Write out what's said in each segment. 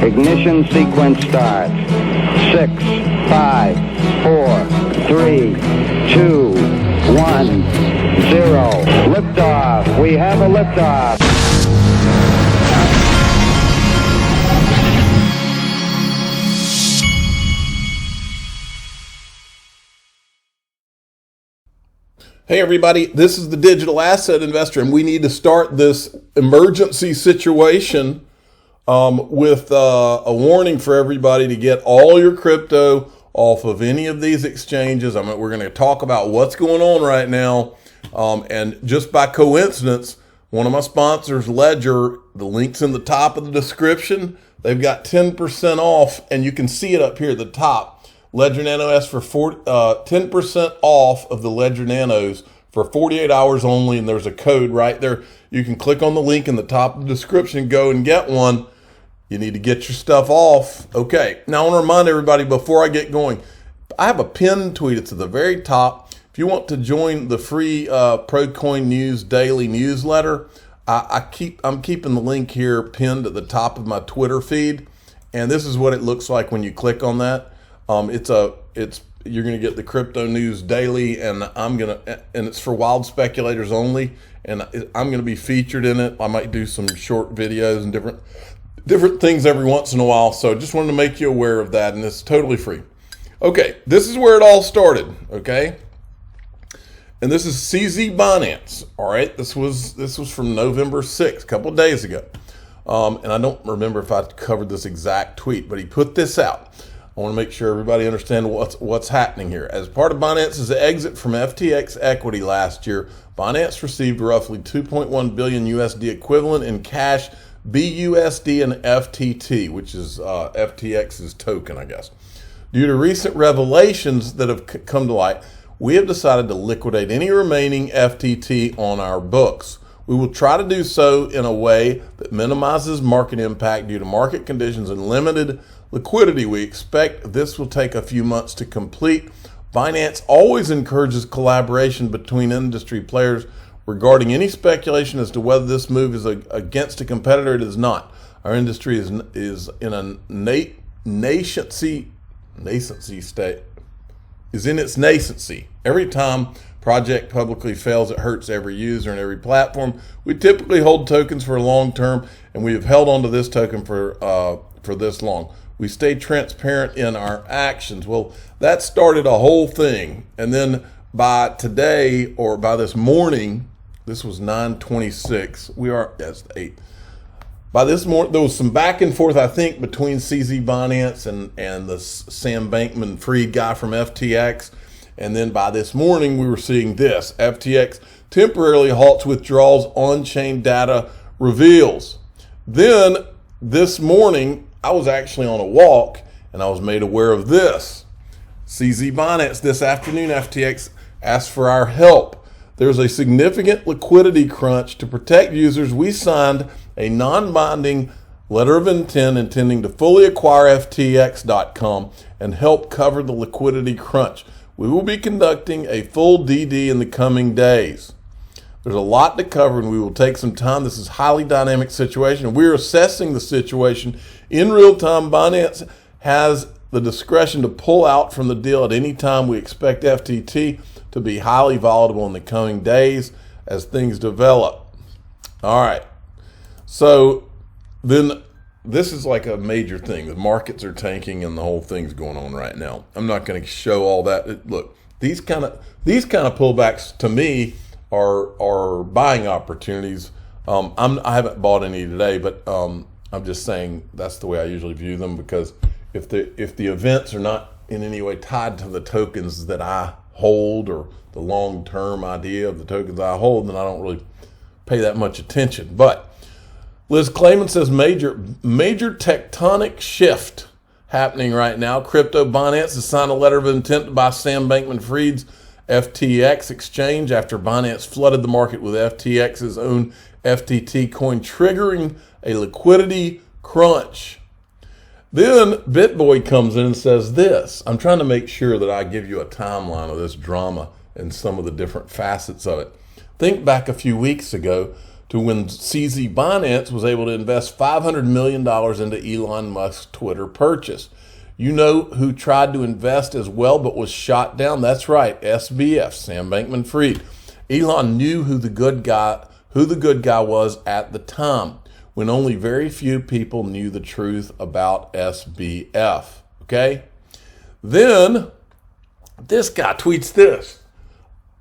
Ignition sequence starts. 6, 5, 4, 3, 2, 1, 0. Liftoff. We have a liftoff. Hey everybody, this is the Digital Asset Investor, and we need to start this emergency situation with a warning for everybody to get all your crypto off of any of these exchanges. We're going to talk about what's going on right now, and just by coincidence, one of my sponsors, Ledger, the link's in the top of the description. They've got 10% off, and you can see it up here at the top. Ledger Nano S for 10% off of the Ledger Nanos for 48 hours only, and there's a code right there. You can click on the link in the top of the description and go and get one. You need to get your stuff off. Okay, now I want to remind everybody before I get going, I have a pinned tweet. It's at the very top. If you want to join the free ProCoin News daily newsletter, I'm keeping the link here pinned at the top of my Twitter feed, and this is what it looks like when you click on that. You're going to get the crypto news daily, and it's for wild speculators only, and I'm going to be featured in it. I might do some short videos and different things every once in a while. So just wanted to make you aware of that, and it's totally free. Okay, this is where it all started. Okay, and this is CZ Binance. All right, this was from November 6th, a couple of days ago, and I don't remember if I covered this exact tweet, but he put this out. I want to make sure everybody understands what's happening here. As part of Binance's exit from FTX equity last year, Binance received roughly 2.1 billion USD equivalent in cash, BUSD, and FTT, which is FTX's token, I guess. Due to recent revelations that have come to light, we have decided to liquidate any remaining FTT on our books. We will try to do so in a way that minimizes market impact due to market conditions and limited liquidity. We expect this will take a few months to complete. Binance always encourages collaboration between industry players regarding any speculation as to whether this move is against a competitor. It is not. Our industry is in a nascency state. Is in its nascency. Every time project publicly fails, it hurts every user and every platform. We typically hold tokens for a long term, and we have held on to this token for this long. We stay transparent in our actions. Well, that started a whole thing. And then by today, or by this morning, this was 9:26. That's 8. By this morning, there was some back and forth, I think, between CZ Binance and the Sam Bankman-Fried guy from FTX. And then by this morning, we were seeing this. FTX temporarily halts withdrawals, on-chain data reveals. Then this morning, I was actually on a walk, and I was made aware of this. CZ Binance this afternoon, FTX asked for our help. There's a significant liquidity crunch. To protect users, we signed a non-binding letter of intent intending to fully acquire FTX.com and help cover the liquidity crunch. We will be conducting a full DD in the coming days. There's a lot to cover, and we will take some time. This is a highly dynamic situation. We're assessing the situation in real time. Binance has the discretion to pull out from the deal at any time. We expect FTT to be highly volatile in the coming days as things develop. All right. So then this is like a major thing. The markets are tanking and the whole thing's going on right now. I'm not going to show all that. Look, these kind of pullbacks to me are buying opportunities. I haven't bought any today, but I'm just saying that's the way I usually view them, because if the events are not in any way tied to the tokens that I hold or the long-term idea of the tokens I hold, then I don't really pay that much attention. But Liz Clayman says major tectonic shift happening right now. Crypto Binance has signed a letter of intent to buy Sam Bankman-Fried's FTX exchange after Binance flooded the market with FTX's own FTT coin, triggering a liquidity crunch. Then BitBoy comes in and says this. I'm trying to make sure that I give you a timeline of this drama and some of the different facets of it. Think back a few weeks ago, to when CZ Binance was able to invest $500 million into Elon Musk's Twitter purchase. You know who tried to invest as well but was shot down? That's right, SBF, Sam Bankman-Fried. Elon knew who the good guy was at the time, when only very few people knew the truth about SBF. Okay? Then this guy tweets this.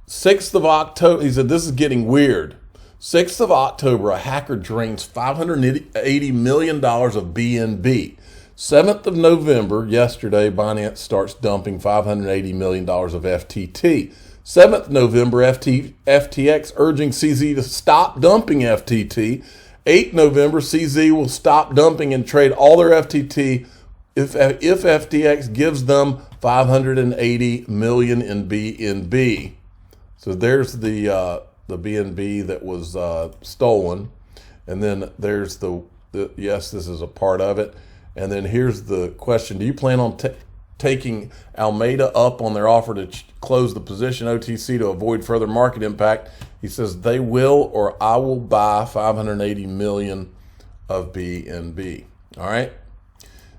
6th of October, he said, this is getting weird. 6th of October, a hacker drains $580 million of BNB. 7th of November, yesterday, Binance starts dumping $580 million of FTT. 7th November, FTX urging CZ to stop dumping FTT. 8th November, CZ will stop dumping and trade all their FTT if FTX gives them $580 million in BNB. So there's the BNB that was stolen, and then there's the yes, this is a part of it. And then here's the question: do you plan on taking Alameda up on their offer to close the position OTC to avoid further market impact? He says they will, or I will buy 580 million of BNB. All right.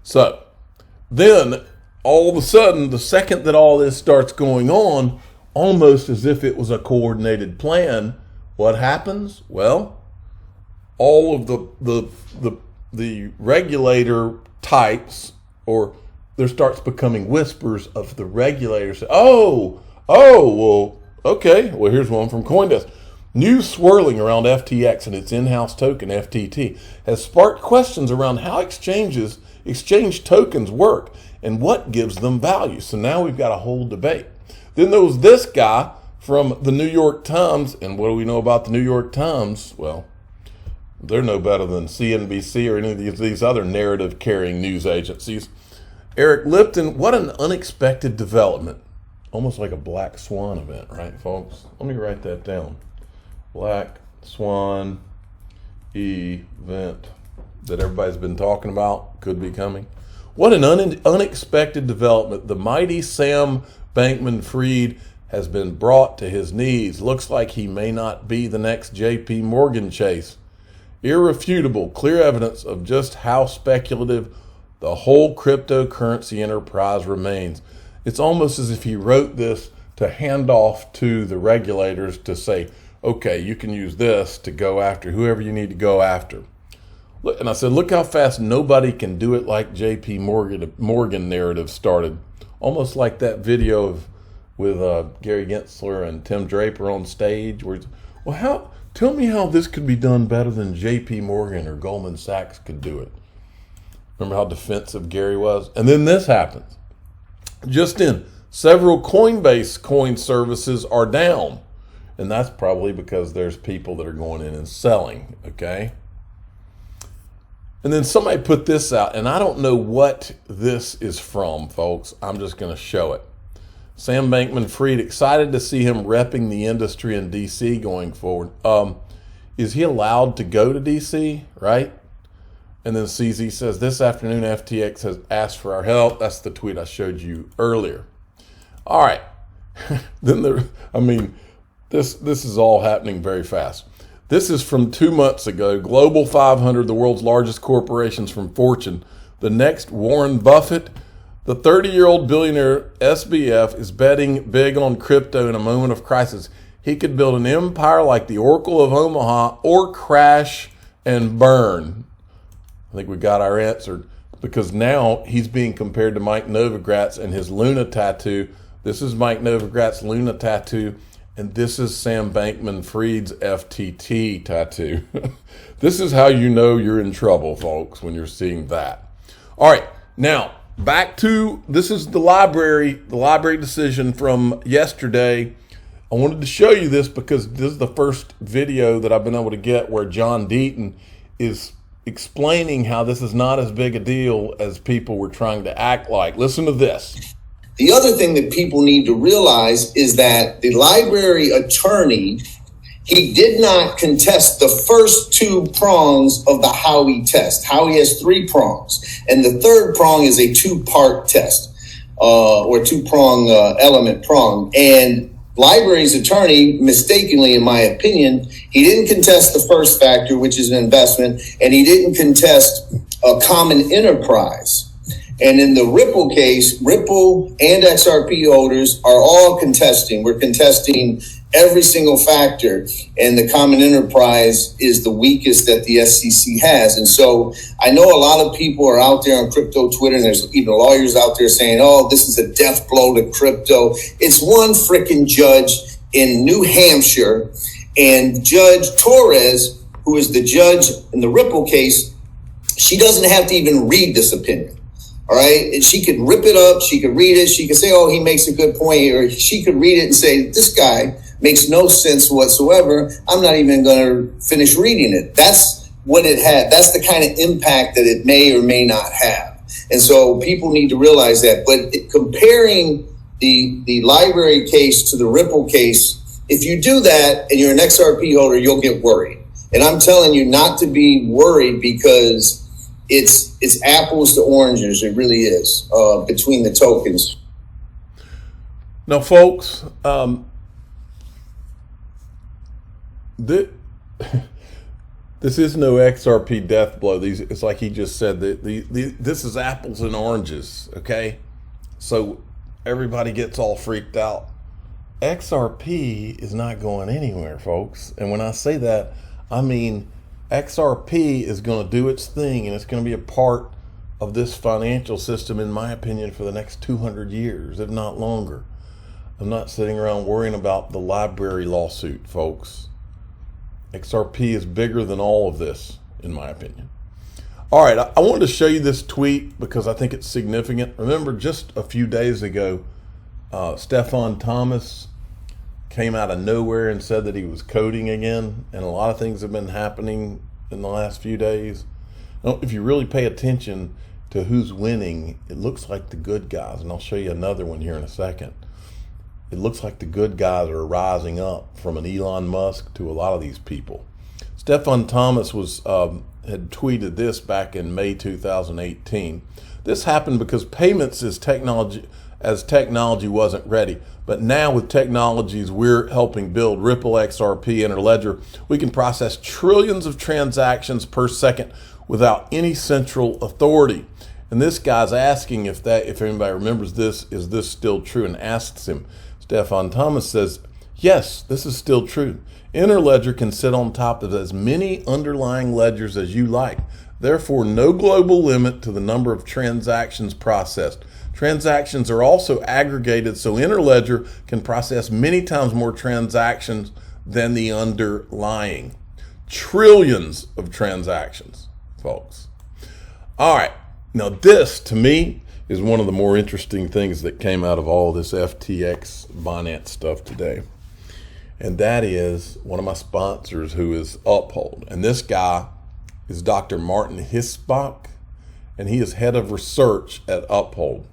So then all of a sudden, the second that all this starts going on, almost as if it was a coordinated plan, what happens? Well, all of the regulator types, or there starts becoming whispers of the regulators. Oh, well, okay. Well, here's one from CoinDesk. News swirling around FTX and its in-house token, FTT, has sparked questions around how exchange tokens work and what gives them value. So now we've got a whole debate. Then there was this guy from the New York Times, and what do we know about the New York Times? Well, they're no better than CNBC or any of these other narrative-carrying news agencies. Eric Lipton, what an unexpected development. Almost like a black swan event, right, folks? Let me write that down. Black swan event that everybody's been talking about, could be coming. What an unexpected development. The mighty Sam Bankman-Fried has been brought to his knees. Looks like he may not be the next J.P. Morgan Chase. Irrefutable, clear evidence of just how speculative the whole cryptocurrency enterprise remains. It's almost as if he wrote this to hand off to the regulators to say, okay, you can use this to go after whoever you need to go after. Look, and I said, look how fast nobody can do it like J.P. Morgan narrative started. Almost like that video with Gary Gensler and Tim Draper on stage. Where tell me how this could be done better than J.P. Morgan or Goldman Sachs could do it. Remember how defensive Gary was? And then this happens. Just in, several Coinbase coin services are down. And that's probably because there's people that are going in and selling, okay? And then somebody put this out, and I don't know what this is from, folks. I'm just going to show it. Sam Bankman-Fried, excited to see him repping the industry in D.C. going forward. Is he allowed to go to D.C., right? And then CZ says, this afternoon FTX has asked for our help. That's the tweet I showed you earlier. All right. This is all happening very fast. This is from 2 months ago. Global 500, the world's largest corporations from Fortune. The next Warren Buffett, the 30-year-old billionaire SBF, is betting big on crypto in a moment of crisis. He could build an empire like the Oracle of Omaha or crash and burn. I think we got our answer, because now he's being compared to Mike Novogratz and his Luna tattoo. This is Mike Novogratz's Luna tattoo, and this is Sam Bankman-Fried's FTT tattoo. This is how you know you're in trouble, folks, when you're seeing that. All right, now back to, this is the LBRY decision from yesterday. I wanted to show you this because this is the first video that I've been able to get where John Deaton is explaining how this is not as big a deal as people were trying to act like. Listen to this. The other thing that people need to realize is that the LBRY attorney, he did not contest the first two prongs of the Howey test. Howey has 3 prongs, and the third prong is a 2-part test, or 2-prong element prong. And LBRY's attorney, mistakenly, in my opinion, He didn't contest the first factor, which is an investment, and he didn't contest a common enterprise. And in the Ripple case, Ripple and XRP holders are all contesting. We're contesting every single factor, and the common enterprise is the weakest that the SEC has. And so I know a lot of people are out there on crypto Twitter, and there's even lawyers out there saying, oh, this is a death blow to crypto. It's one freaking judge in New Hampshire, and Judge Torres, who is the judge in the Ripple case, she doesn't have to even read this opinion. All right. And she could rip it up. She could read it. She could say, oh, he makes a good point. Or she could read it and say, this guy makes no sense whatsoever. I'm not even going to finish reading it. That's what it had. That's the kind of impact that it may or may not have. And so people need to realize that. But comparing the LBRY case to the Ripple case, if you do that and you're an XRP holder, you'll get worried. And I'm telling you not to be worried, because it's apples to oranges. It really is, between the tokens. Now, folks, this is no XRP death blow. It's like he just said that this is apples and oranges. Okay, so everybody gets all freaked out. XRP is not going anywhere, folks. And when I say that, I mean XRP is going to do its thing, and it's going to be a part of this financial system, in my opinion, for the next 200 years, if not longer. I'm not sitting around worrying about the LBRY lawsuit, folks. XRP is bigger than all of this, in my opinion. All right, I wanted to show you this tweet because I think it's significant. Remember, just a few days ago, Stephen Thomas came out of nowhere and said that he was coding again, and a lot of things have been happening in the last few days. Now, if you really pay attention to who's winning, it looks like the good guys, and I'll show you another one here in a second. It looks like the good guys are rising up, from an Elon Musk to a lot of these people. Stephen Thomas had tweeted this back in May 2018. This happened because payments as technology wasn't ready. But now with technologies we're helping build, Ripple, XRP, Interledger, we can process trillions of transactions per second without any central authority. And this guy's asking if anybody remembers this, is this still true? And asks him. Stephen Thomas says, yes, this is still true. Interledger can sit on top of as many underlying ledgers as you like. Therefore, no global limit to the number of transactions processed. Transactions are also aggregated, so Interledger can process many times more transactions than the underlying. Trillions of transactions, folks. All right. Now, this, to me, is one of the more interesting things that came out of all this FTX Binance stuff today. And that is one of my sponsors, who is Uphold. And this guy is Dr. Martin Hisbach, and he is head of research at Uphold.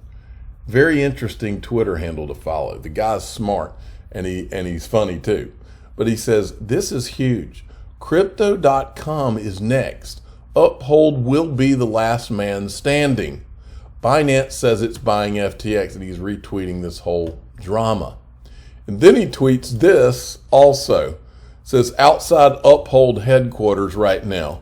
Very interesting Twitter handle to follow. The guy's smart, and he's funny too. But he says, this is huge. Crypto.com is next. Uphold will be the last man standing. Binance says it's buying FTX, and he's retweeting this whole drama. And then he tweets this also. It says, outside Uphold headquarters right now.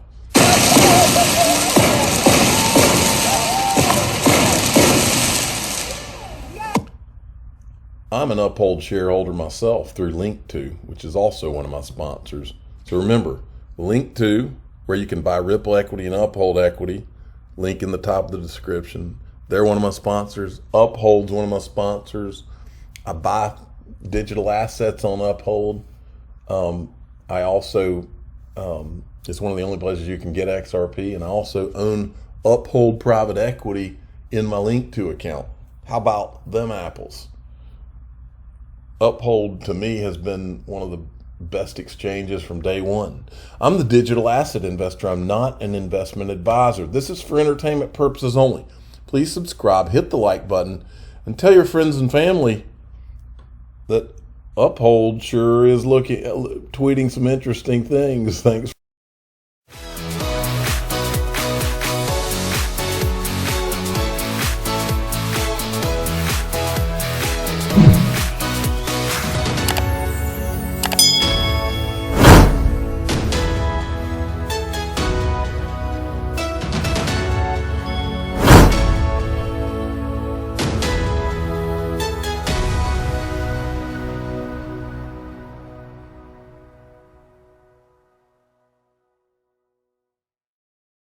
I'm an Uphold shareholder myself through Link2, which is also one of my sponsors. So remember, Link2, where you can buy Ripple equity and Uphold equity, link in the top of the description. They're one of my sponsors. Uphold's one of my sponsors. I buy digital assets on Uphold. I also, it's one of the only places you can get XRP, and I also own Uphold private equity in my Link2 account. How about them apples? Uphold, to me, has been one of the best exchanges from day one. I'm the digital asset investor. I'm not an investment advisor. This is for entertainment purposes only. Please subscribe, hit the like button, and tell your friends and family that Uphold sure is tweeting some interesting things. Thanks.